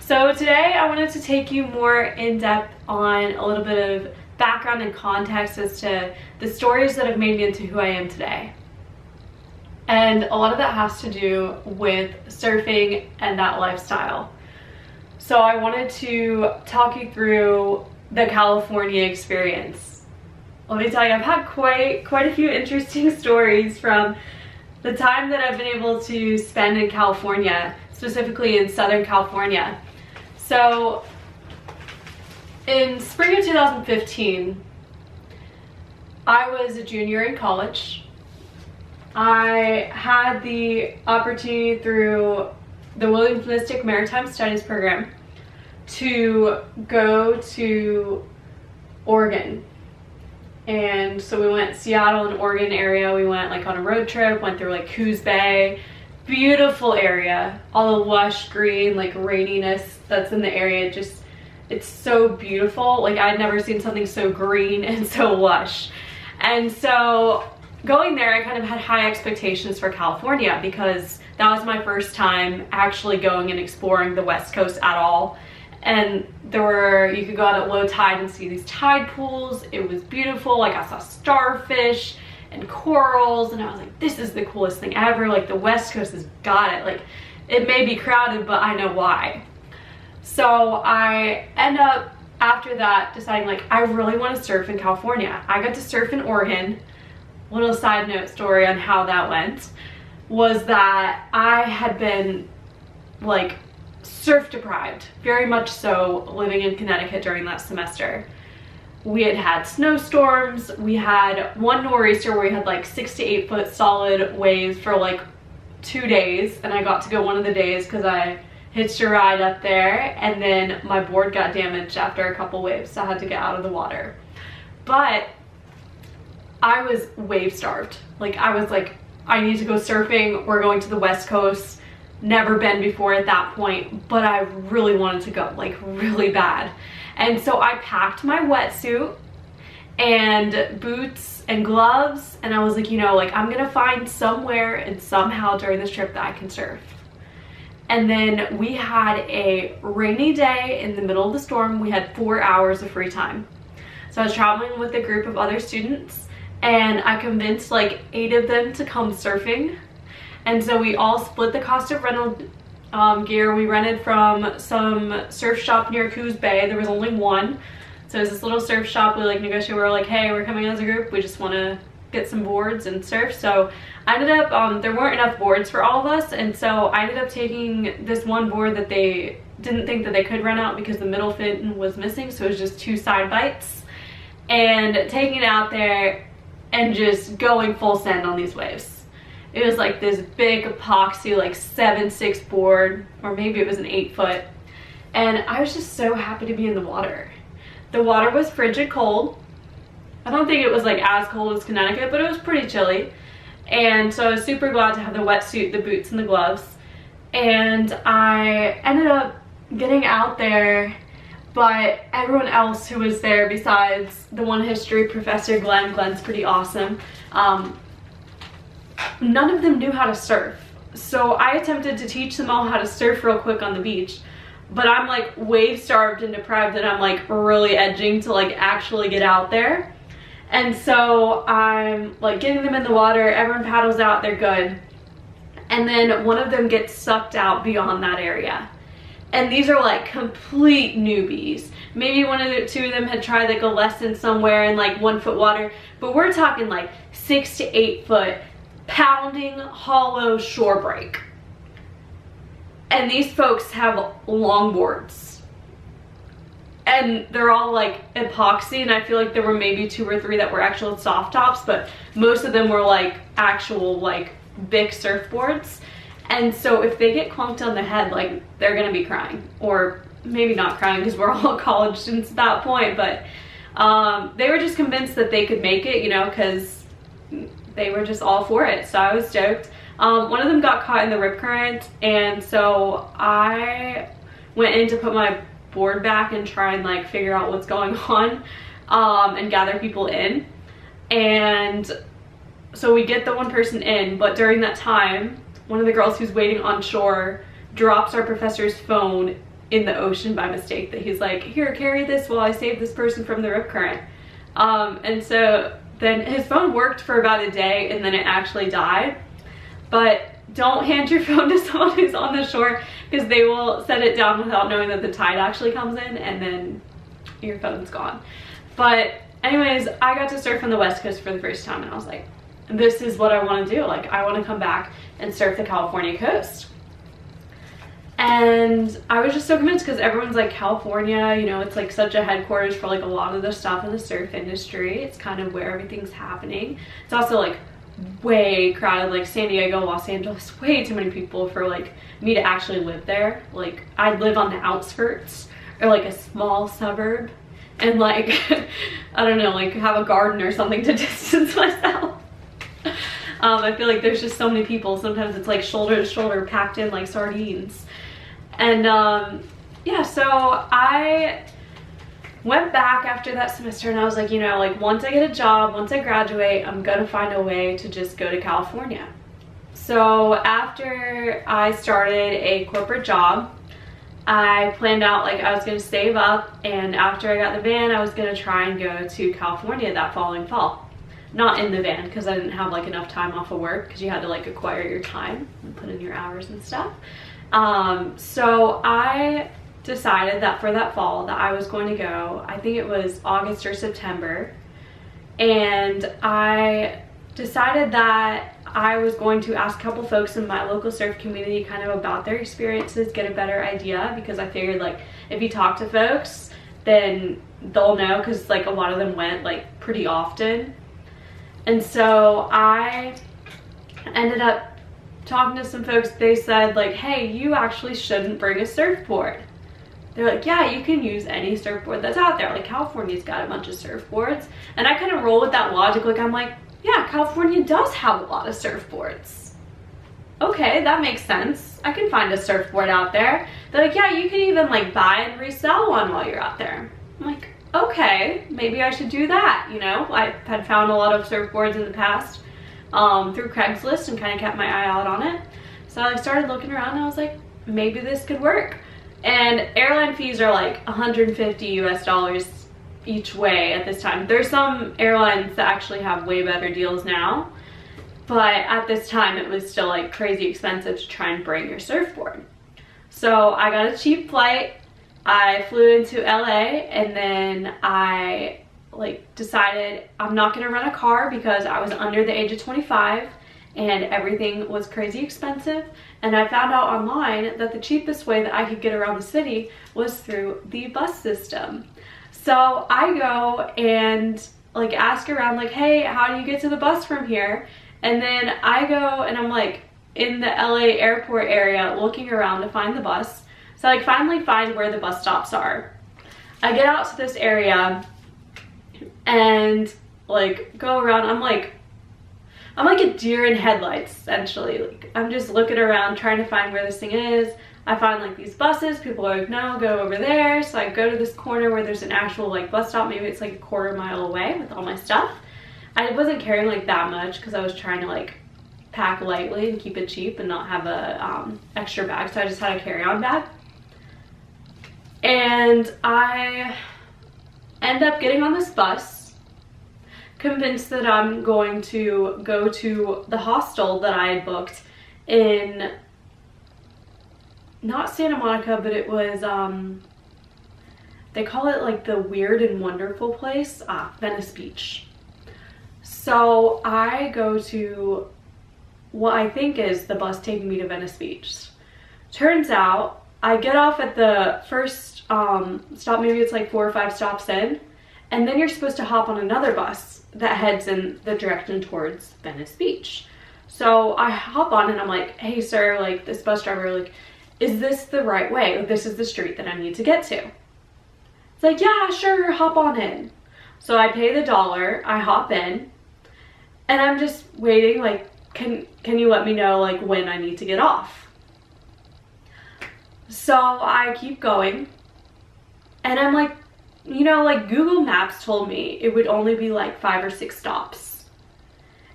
So today I wanted to take you more in depth on a little bit of background and context as to the stories that have made me into who I am today. And a lot of that has to do with surfing and that lifestyle. So I wanted to talk you through the California experience. Let me tell you, I've had quite a few interesting stories from the time that I've been able to spend in California, specifically in Southern California. So in spring of 2015, I was a junior in college. I had the opportunity through the Williams Maritime Studies program to go to Oregon. And so we went Seattle and Oregon area. We went like on a road trip, went through like Coos Bay. Beautiful area, all the lush green, like raininess that's in the area. Just, it's so beautiful. Like I'd never seen something so green and so lush. And so going there, I kind of had high expectations for California because that was my first time actually going and exploring the West Coast at all. And you could go out at low tide and see these tide pools. It was beautiful. Like I saw starfish and corals, and I was like, this is the coolest thing ever. Like the West Coast has got it. Like it may be crowded, but I know why. So I end up after that deciding like I really want to surf in California. I got to surf in Oregon. Little side note story on how that went was that I had been like surf deprived, very much so, living in Connecticut during that semester. We had snowstorms. We had one nor'easter where we had like 6 to 8 foot solid waves for like 2 days, and I got to go one of the days because I hitched a ride up there, and then my board got damaged after a couple waves, so I had to get out of the water. But I was wave starved. Like I was like, I need to go surfing. We're going to the West Coast. Never been before at that point, but I really wanted to go, like really bad. And so I packed my wetsuit and boots and gloves, and I was like, you know, like I'm gonna find somewhere and somehow during this trip that I can surf. And then we had a rainy day in the middle of the storm. We had 4 hours of free time. So I was traveling with a group of other students, and I convinced like 8 of them to come surfing. And so we all split the cost of rental gear. We rented from some surf shop near Coos Bay. There was only one. So it was this little surf shop. We like negotiated. We were like, hey, we're coming as a group. We just want to get some boards and surf. So I ended up, there weren't enough boards for all of us. And so I ended up taking this one board that they didn't think that they could rent out because the middle fin was missing. So it was just 2 side bites. And taking it out there and just going full send on these waves. It was like this big epoxy, like 7'6" board, or maybe it was an 8 foot. And I was just so happy to be in the water. The water was frigid cold. I don't think it was like as cold as Connecticut, but it was pretty chilly. And so I was super glad to have the wetsuit, the boots, and the gloves. And I ended up getting out there, but everyone else who was there besides the one history professor, Glenn's pretty awesome, none of them knew how to surf. So I attempted to teach them all how to surf real quick on the beach, but I'm like wave starved and deprived, and I'm like really edging to like actually get out there. And so I'm like getting them in the water, everyone paddles out, they're good. And then one of them gets sucked out beyond that area. And these are like complete newbies. Maybe one of the 2 of them had tried like a lesson somewhere in like 1 foot water, but we're talking like 6 to 8 foot pounding hollow shore break. And these folks have longboards, and they're all like epoxy, and I feel like there were maybe 2 or 3 that were actual soft tops, but most of them were like actual like big surfboards. And so if they get clunked on the head, like they're gonna be crying, or maybe not crying because we're all college students at that point, but they were just convinced that they could make it, you know, because they were just all for it. So I was stoked. One of them got caught in the rip current, and so I went in to put my board back and try and like figure out what's going on, and gather people in. And so we get the one person in, but during that time, one of the girls who's waiting on shore drops our professor's phone in the ocean by mistake, that he's like, here, carry this while I save this person from the rip current. And so then his phone worked for about a day and then it actually died. But don't hand your phone to someone who's on the shore, because they will set it down without knowing that the tide actually comes in, and then your phone's gone. But anyways, I got to surf on the West Coast for the first time, and I was like, this is what I want to do. Like, I want to come back and surf the California coast. And I was just so convinced, because everyone's like, California, you know, it's like such a headquarters for like a lot of the stuff in the surf industry. It's kind of where everything's happening. It's also like way crowded, like San Diego, Los Angeles, way too many people for like me to actually live there. Like, I live on the outskirts or like a small suburb, and like I don't know, like have a garden or something to distance myself. I feel like there's just so many people, sometimes it's like shoulder to shoulder packed in like sardines. And yeah, so I went back after that semester, and I was like, you know, like once I get a job, once I graduate, I'm gonna find a way to just go to California. So after I started a corporate job, I planned out like I was gonna save up, and after I got the van, I was gonna try and go to California that following fall. Not in the van, because I didn't have like enough time off of work, because you had to like acquire your time and put in your hours and stuff. So I decided that for that fall that I was going to go, I think it was August or September, and I decided that I was going to ask a couple folks in my local surf community kind of about their experiences, get a better idea, because I figured like if you talk to folks, then they'll know, because like a lot of them went like pretty often. And so I ended up talking to some folks. They said like, hey, you actually shouldn't bring a surfboard. They're like, yeah, you can use any surfboard that's out there. Like, California's got a bunch of surfboards. And I kind of roll with that logic. Like, I'm like, yeah, California does have a lot of surfboards. Okay, that makes sense. I can find a surfboard out there. They're like, yeah, you can even like buy and resell one while you're out there. I'm like, okay, maybe I should do that. You know, I had found a lot of surfboards in the past through Craigslist and kind of kept my eye out on it. So I started looking around, and I was like, maybe this could work. And airline fees are like 150 US dollars each way at this time. There's some airlines that actually have way better deals now, but at this time it was still like crazy expensive to try and bring your surfboard. So I got a cheap flight. I flew into LA, and then I like decided I'm not gonna rent a car because I was under the age of 25 and everything was crazy expensive. And I found out online that the cheapest way that I could get around the city was through the bus system. So I go and like ask around like, hey, how do you get to the bus from here? And then I go and I'm like in the LA airport area looking around to find the bus. So I like finally find where the bus stops are. I get out to this area and like go around. I'm like a deer in headlights, essentially. Like, I'm just looking around trying to find where this thing is. I find like these buses. People are like, no, go over there. So I go to this corner where there's an actual like bus stop. Maybe it's like a quarter mile away with all my stuff. I wasn't carrying like that much because I was trying to like pack lightly and keep it cheap and not have a extra bag. So I just had a carry-on bag. And I end up getting on this bus, convinced that I'm going to go to the hostel that I had booked in, not Santa Monica, but it was, they call it like the Weird and Wonderful place, Venice Beach. So I go to what I think is the bus taking me to Venice Beach. Turns out I get off at the first stop, maybe it's like 4 or 5 stops in, and then you're supposed to hop on another bus that heads in the direction towards Venice Beach. So I hop on and I'm like, hey sir, like this bus driver, like, is this the right way? Like, this is the street that I need to get to. It's like, yeah, sure, hop on in. So I pay the $1, I hop in, and I'm just waiting, like, can you let me know like when I need to get off? So I keep going, and I'm like, you know, like Google Maps told me it would only be like 5 or 6 stops.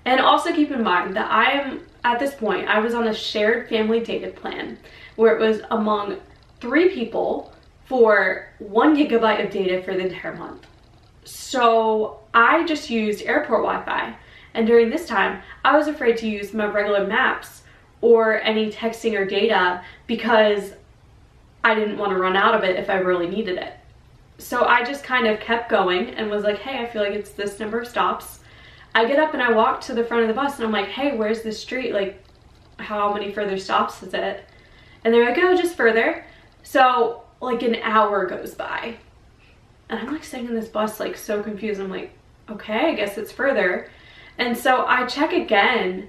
And also keep in mind that I am, at this point, I was on a shared family data plan where it was among 3 people for 1 gigabyte of data for the entire month. So I just used airport Wi-Fi. And during this time, I was afraid to use my regular maps or any texting or data because I didn't want to run out of it if I really needed it. So I just kind of kept going and was like, hey, I feel like it's this number of stops. I get up and I walk to the front of the bus and I'm like, hey, where's the street? Like, how many further stops is it? And they're like, oh, just further. So like an hour goes by. And I'm like sitting in this bus like so confused. I'm like, okay, I guess it's further. And so I check again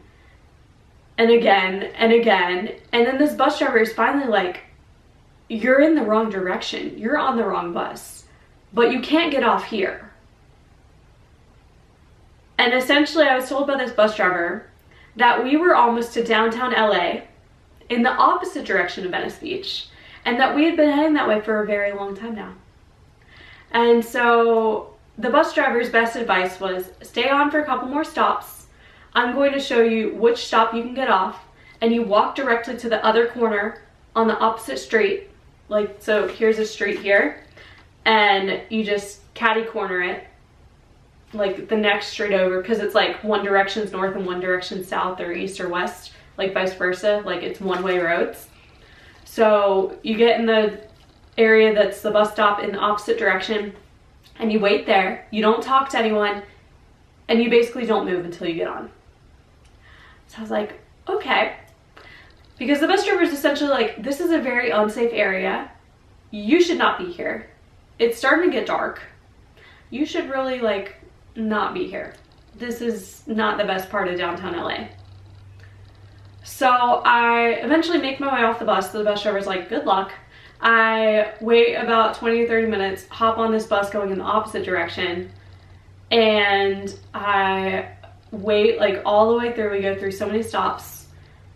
and again and again. And then this bus driver is finally like, you're in the wrong direction. You're on the wrong bus, but you can't get off here. And essentially I was told by this bus driver that we were almost to downtown LA in the opposite direction of Venice Beach, and that we had been heading that way for a very long time now. And so the bus driver's best advice was stay on for a couple more stops. I'm going to show you which stop you can get off, and you walk directly to the other corner on the opposite street. Like, so here's a street here, and you just catty corner it, like the next street over, because it's like one direction's north and one direction's south or east or west, like vice versa, like it's one-way roads. So you get in the area that's the bus stop in the opposite direction, and you wait there, you don't talk to anyone, and you basically don't move until you get on. So I was like, okay. Because the bus driver is essentially like, this is a very unsafe area. You should not be here. It's starting to get dark. You should really like not be here. This is not the best part of downtown LA. So I eventually make my way off the bus. The bus driver's like, good luck. I wait about 20 to 30 minutes, hop on this bus going in the opposite direction, and I wait like all the way through. We go through so many stops,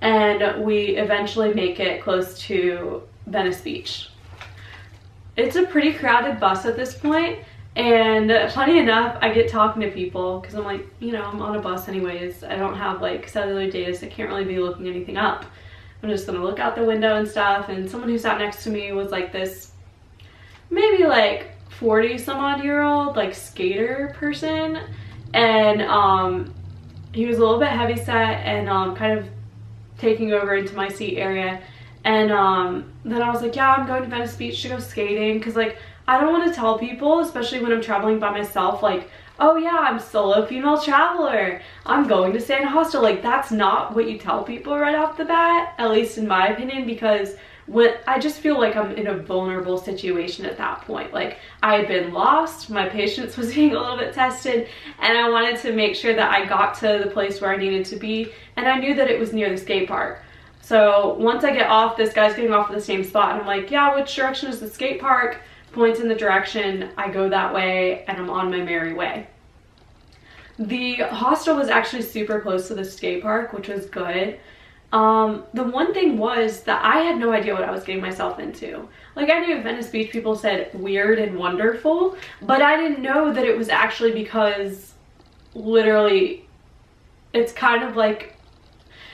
and we eventually make it close to Venice Beach. It's a pretty crowded bus at this point, and funny enough, I get talking to people because I'm like, you know, I'm on a bus anyways. I don't have like cellular data, so I can't really be looking anything up. I'm just gonna look out the window and stuff. And someone who sat next to me was like this maybe like 40 some odd year old like skater person, and he was a little bit heavy set and kind of taking over into my seat area. And then I was like, yeah, I'm going to Venice Beach to go skating, because like I don't want to tell people, especially when I'm traveling by myself, like, oh yeah, I'm solo female traveler, I'm going to stay in a hostel. Like, that's not what you tell people right off the bat, at least in my opinion, because when I just feel like I'm in a vulnerable situation at that point. Like, I had been lost, my patience was being a little bit tested, and I wanted to make sure that I got to the place where I needed to be, and I knew that it was near the skate park. So once I get off, this guy's getting off at the same spot, and I'm like, yeah, which direction is the skate park? Points in the direction, I go that way, and I'm on my merry way. The hostel was actually super close to the skate park, which was good. The one thing was that I had no idea what I was getting myself into. Like, I knew Venice Beach people said weird and wonderful, but I didn't know that it was actually because literally it's kind of like,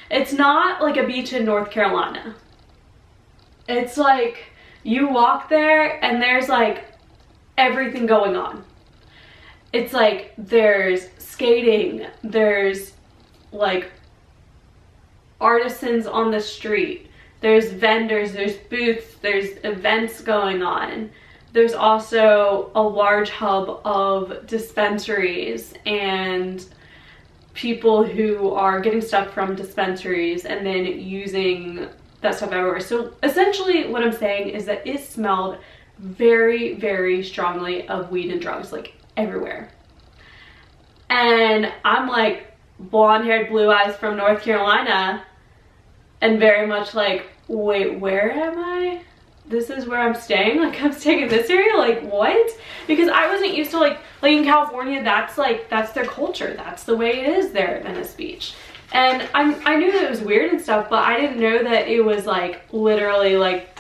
it's not like a beach in North Carolina. It's like you walk there and there's like everything going on. It's like there's skating, there's like artisans on the street, there's vendors, there's booths, there's events going on. There's also a large hub of dispensaries and people who are getting stuff from dispensaries and then using that stuff everywhere. So essentially what I'm saying is that it smelled very, very strongly of weed and drugs, like everywhere. And I'm like blonde-haired, blue eyes from North Carolina, and very much like, wait, where am I? This is where I'm staying? Like, I'm staying in this area? Like, what? Because I wasn't used to like in California, that's their culture. That's the way it is there at Venice Beach. And I knew that it was weird and stuff, but I didn't know that it was like literally like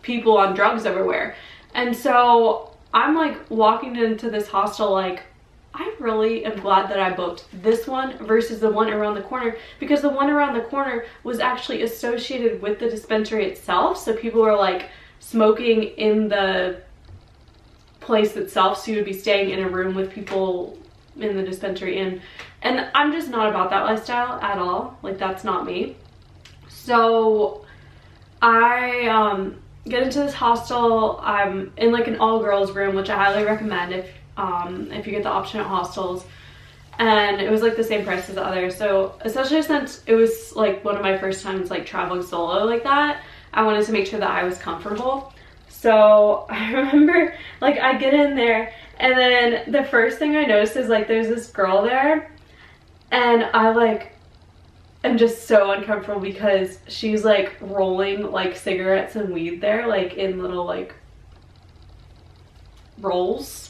people on drugs everywhere. And so I'm like walking into this hostel like, I really am glad that I booked this one versus the one around the corner, because the one around the corner was actually associated with the dispensary itself. So people were like smoking in the place itself, so you would be staying in a room with people in the dispensary, and I'm just not about that lifestyle at all. Like, that's not me. So I get into this hostel. I'm in like an all-girls room, which I highly recommend if you get the option at hostels, and it was like the same price as the others. So especially since it was like one of my first times like traveling solo like that, I wanted to make sure that I was comfortable. So I remember like I get in there, and then the first thing I noticed is like there's this girl there, and I like am just so uncomfortable because she's like rolling like cigarettes and weed there, like in little like rolls.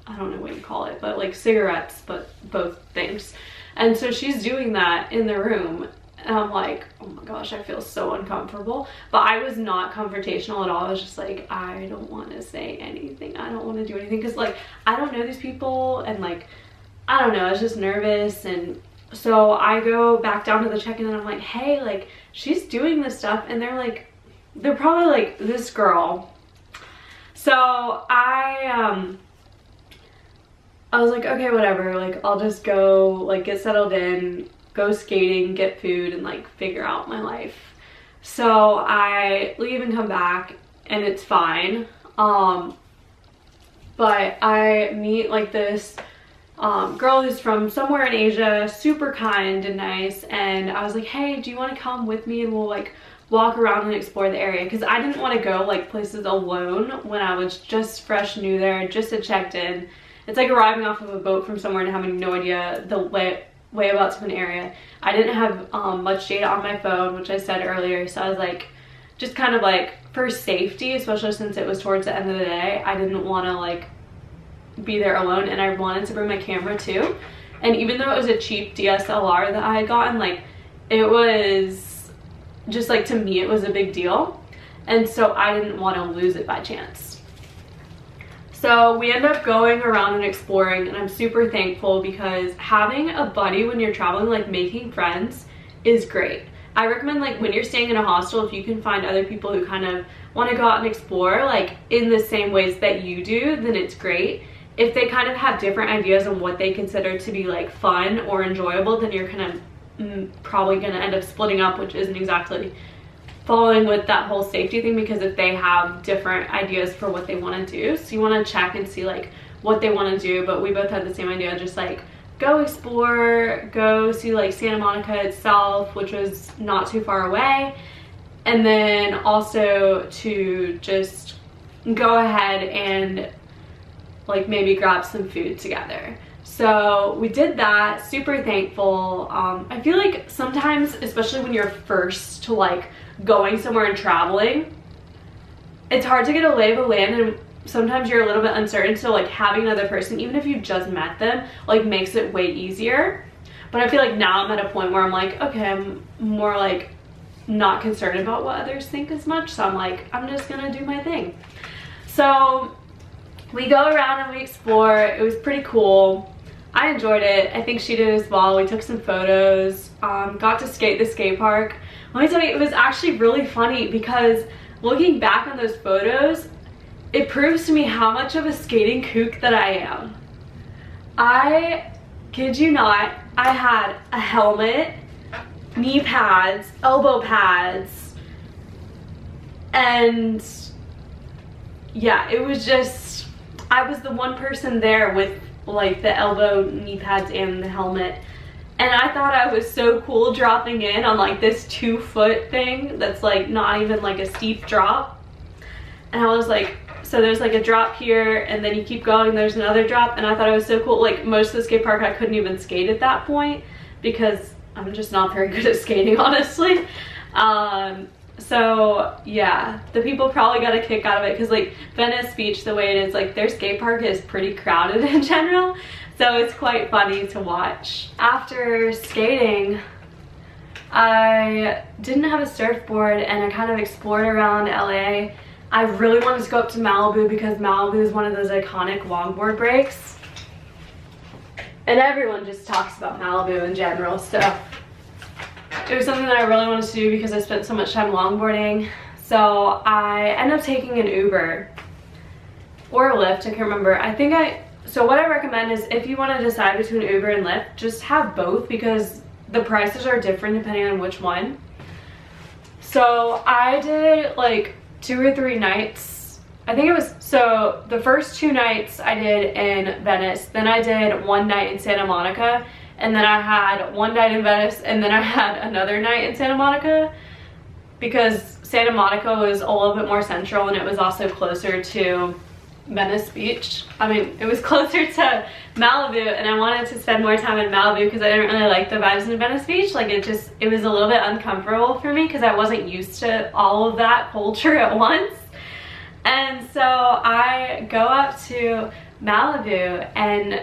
I don't know what you call it, but like cigarettes, but both things. And so she's doing that in the room, and I'm like, oh my gosh, I feel so uncomfortable. But I was not confrontational at all. I was just like, I don't want to say anything. I don't want to do anything, because like I don't know these people, and like I don't know, I was just nervous. And so I go back down to the check-in, and I'm like, hey, like she's doing this stuff, and they're probably like, this girl. So I was like, okay, whatever, like I'll just go like get settled in, go skating, get food, and like figure out my life. So I leave and come back, and it's fine. But I meet like this girl who's from somewhere in Asia, super kind and nice, and I was like, hey, do you want to come with me and we'll like walk around and explore the area? Because I didn't want to go like places alone when I was just fresh new there, just had checked in. It's like arriving off of a boat from somewhere and having no idea the way about to an area. I didn't have much data on my phone, which I said earlier, so I was like, just kind of like for safety, especially since it was towards the end of the day, I didn't want to like be there alone, and I wanted to bring my camera too. And even though it was a cheap DSLR that I had gotten, like it was just like, to me it was a big deal, and so I didn't want to lose it by chance. So we end up going around and exploring, and I'm super thankful because having a buddy when you're traveling, like making friends, is great. I recommend like when you're staying in a hostel, if you can find other people who kind of want to go out and explore like in the same ways that you do, then it's great. If they kind of have different ideas on what they consider to be like fun or enjoyable, then you're kind of probably going to end up splitting up, which isn't exactly following with that whole safety thing, because if they have different ideas for what they want to do, so you want to check and see like what they want to do. But we both had the same idea, just like go explore, go see like Santa Monica itself, which was not too far away, and then also to just go ahead and like maybe grab some food together. So we did that, super thankful. I feel like sometimes, especially when you're first to like going somewhere and traveling, it's hard to get a lay of the land, and sometimes you're a little bit uncertain, so like having another person, even if you just met them, like makes it way easier. But I feel like now I'm at a point where I'm like, okay, I'm more like not concerned about what others think as much, so I'm like, I'm just gonna do my thing. So we go around and we explore. It was pretty cool. I enjoyed it. I think she did as well. We took some photos, got to skate the skate park. Let me tell you, it was actually really funny because looking back on those photos, it proves to me how much of a skating kook that I am. I kid you not, I had a helmet, knee pads, elbow pads, and yeah, it was just, I was the one person there with like the elbow, knee pads, and the helmet. And I thought I was so cool dropping in on like this 2-foot thing that's like not even like a steep drop. And I was like, so there's like a drop here, and then you keep going, there's another drop, and I thought it was so cool. Like most of the skate park I couldn't even skate at that point because I'm just not very good at skating, honestly. So yeah, the people probably got a kick out of it because like Venice Beach, the way it is, like their skate park is pretty crowded in general, so it's quite funny to watch. After skating, I didn't have a surfboard, and I kind of explored around LA. I really wanted to go up to Malibu because Malibu is one of those iconic longboard breaks, and everyone just talks about Malibu in general, so it was something that I really wanted to do because I spent so much time longboarding. So I ended up taking an Uber or a Lyft, I can't remember. So what I recommend is if you want to decide between Uber and Lyft, just have both because the prices are different depending on which one. So I did like 2 or 3 nights. I think it was, so the first 2 nights I did in Venice, then I did 1 night in Santa Monica, and then I had 1 night in Venice, and then I had another night in Santa Monica because Santa Monica was a little bit more central and it was also closer to Venice Beach. I mean, it was closer to Malibu, and I wanted to spend more time in Malibu because I didn't really like the vibes in Venice Beach. Like it was a little bit uncomfortable for me because I wasn't used to all of that culture at once. And so I go up to Malibu and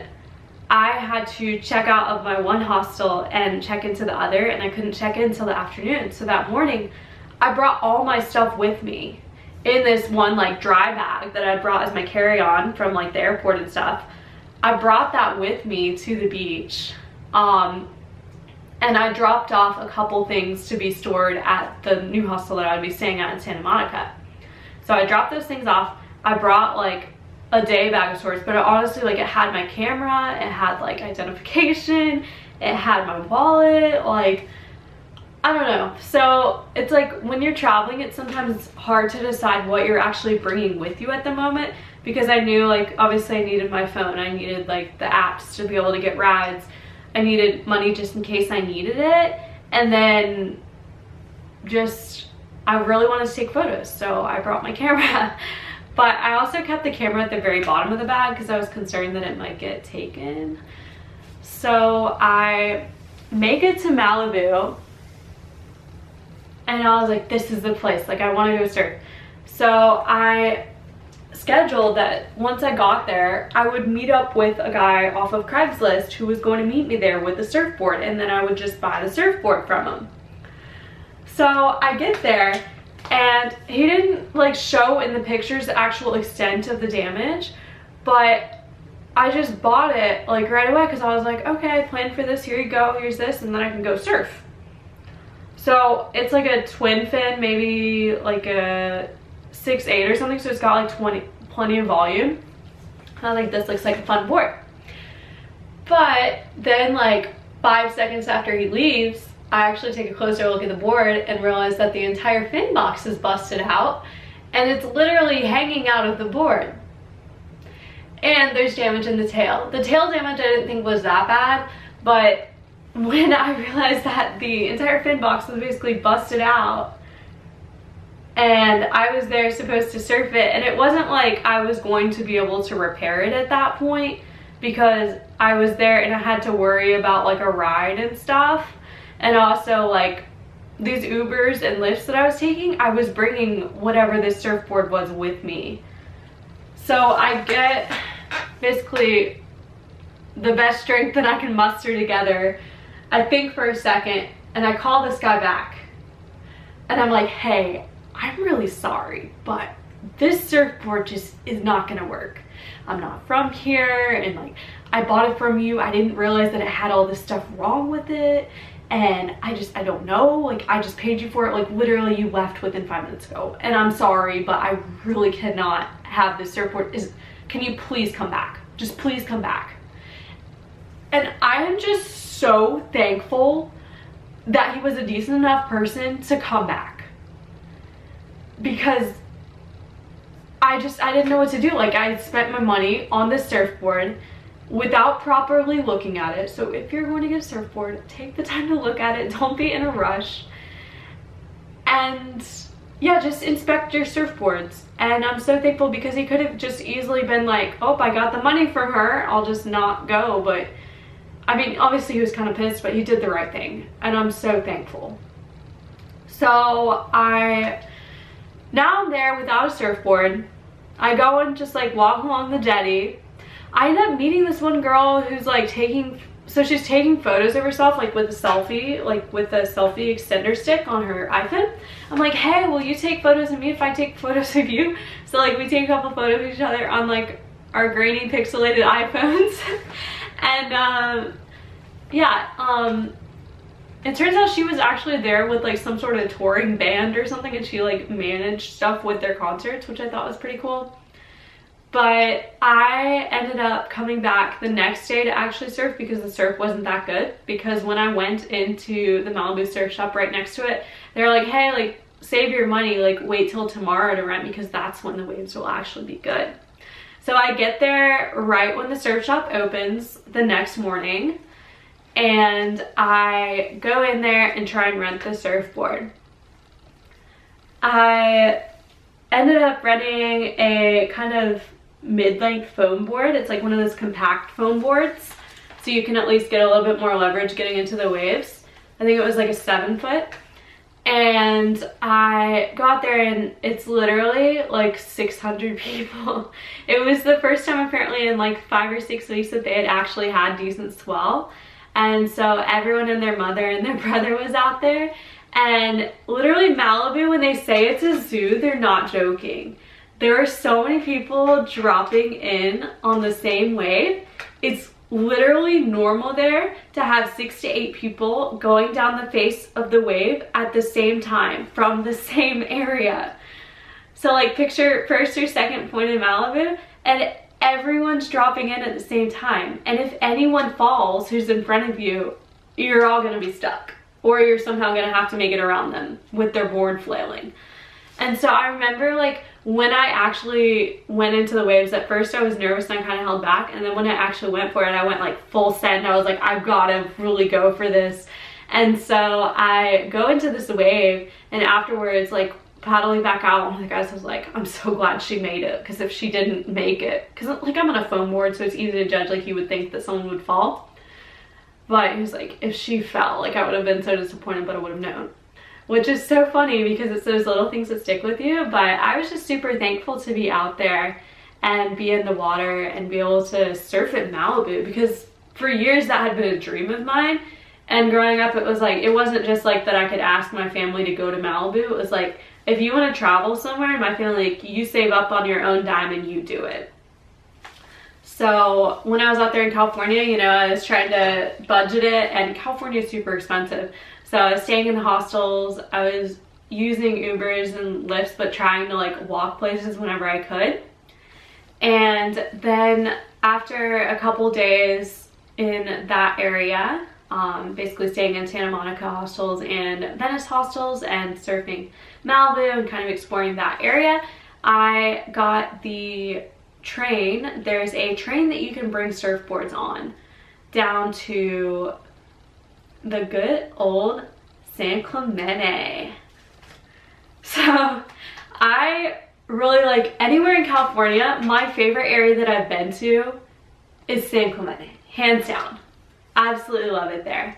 I had to check out of my one hostel and check into the other, and I couldn't check in until the afternoon. So that morning I brought all my stuff with me in this one like dry bag that I brought as my carry-on from like the airport and stuff. I brought that with me to the beach, and I dropped off a couple things to be stored at the new hostel that I would be staying at in Santa Monica. So I dropped those things off. I brought like a day bag of sorts, but honestly, like it had my camera, it had like identification, it had my wallet, like I don't know. So it's like when you're traveling, it's sometimes hard to decide what you're actually bringing with you at the moment, because I knew like obviously I needed my phone, I needed like the apps to be able to get rides, I needed money just in case I needed it, and then just I really wanted to take photos, so I brought my camera. But I also kept the camera at the very bottom of the bag because I was concerned that it might get taken. So I make it to Malibu and I was like, this is the place, like I want to go surf. So I scheduled that once I got there, I would meet up with a guy off of Craigslist who was going to meet me there with a surfboard, and then I would just buy the surfboard from him. So I get there and he didn't like show in the pictures the actual extent of the damage, but I just bought it like right away because I was like, okay, I planned for this, here you go, here's this, and then I can go surf. So it's like a twin fin, maybe like a 6'8" or something, so it's got like plenty of volume. And I was like, this looks like a fun board. But then like 5 seconds after he leaves, I actually take a closer look at the board and realize that the entire fin box is busted out and it's literally hanging out of the board. And there's damage in the tail. The tail damage I didn't think was that bad, but when I realized that the entire fin box was basically busted out and I was there supposed to surf it, and it wasn't like I was going to be able to repair it at that point because I was there and I had to worry about like a ride and stuff. And also like these Ubers and Lyfts that I was taking, I was bringing whatever this surfboard was with me. So I get basically the best strength that I can muster together. I think for a second and I call this guy back and I'm like, hey, I'm really sorry, but this surfboard just is not gonna work. I'm not from here, and like I bought it from you. I didn't realize that it had all this stuff wrong with it. And I don't know, like I just paid you for it, like literally you left within 5 minutes ago, and I'm sorry, but I really cannot have this surfboard. Can you please come back? Just please come back. And I am just so thankful that he was a decent enough person to come back, because I didn't know what to do. Like I spent my money on this surfboard without properly looking at it. So if you're going to get a surfboard, take the time to look at it, don't be in a rush, and yeah, just inspect your surfboards. And I'm so thankful because he could have just easily been like, oh, I got the money from her, I'll just not go. But I mean, obviously he was kind of pissed, but he did the right thing, and I'm so thankful. So now I'm there without a surfboard. I go and just like walk along the jetty. I end up meeting this one girl who's like she's taking photos of herself like with a selfie, like with a selfie extender stick on her iPhone. I'm like, hey, will you take photos of me if I take photos of you? So like we take a couple photos of each other on like our grainy pixelated iPhones. And it turns out she was actually there with like some sort of touring band or something, and she like managed stuff with their concerts, which I thought was pretty cool. But I ended up coming back the next day to actually surf because the surf wasn't that good. Because when I went into the Malibu surf shop right next to it, they're like, hey, like save your money, like wait till tomorrow to rent because that's when the waves will actually be good. So I get there right when the surf shop opens the next morning, and I go in there and try and rent the surfboard. I ended up renting a kind of mid-length foam board. It's like one of those compact foam boards, so you can at least get a little bit more leverage getting into the waves. I think it was like a 7-foot. And I go out there and it's literally like 600 people. It was the first time apparently in like 5 or 6 weeks that they had actually had decent swell. And so everyone and their mother and their brother was out there. And literally Malibu, when they say it's a zoo, they're not joking. There are so many people dropping in on the same wave. It's literally normal there to have 6 to 8 people going down the face of the wave at the same time from the same area. So like picture first or second point in Malibu, and everyone's dropping in at the same time. And if anyone falls who's in front of you, you're all gonna be stuck, or you're somehow gonna have to make it around them with their board flailing. And so I remember like when I actually went into the waves, at first I was nervous and I kind of held back, and then when I actually went for it, I went like full send. I was like, I've got to really go for this. And so I go into this wave, and afterwards like paddling back out, one of the guys was like, I'm so glad she made it, because if she didn't make it, because like I'm on a foam board, so it's easy to judge, like you would think that someone would fall, but he was like, if she fell, like I would have been so disappointed, but I would have known. Which is so funny because it's those little things that stick with you. But I was just super thankful to be out there and be in the water and be able to surf at Malibu, because for years that had been a dream of mine. And growing up, it was like, it wasn't just like that I could ask my family to go to Malibu. It was like, if you want to travel somewhere, my family, like, you save up on your own dime and you do it. So when I was out there in California, you know, I was trying to budget it, and California is super expensive. So I was staying in the hostels, I was using Ubers and Lyfts, but trying to like walk places whenever I could. And then after a couple days in that area, basically staying in Santa Monica hostels and Venice hostels and surfing Malibu and kind of exploring that area, I got the train. There's a train that you can bring surfboards on down to the good old San Clemente. So I really like anywhere in California. My favorite area that I've been to is San Clemente, hands down. Absolutely love it there.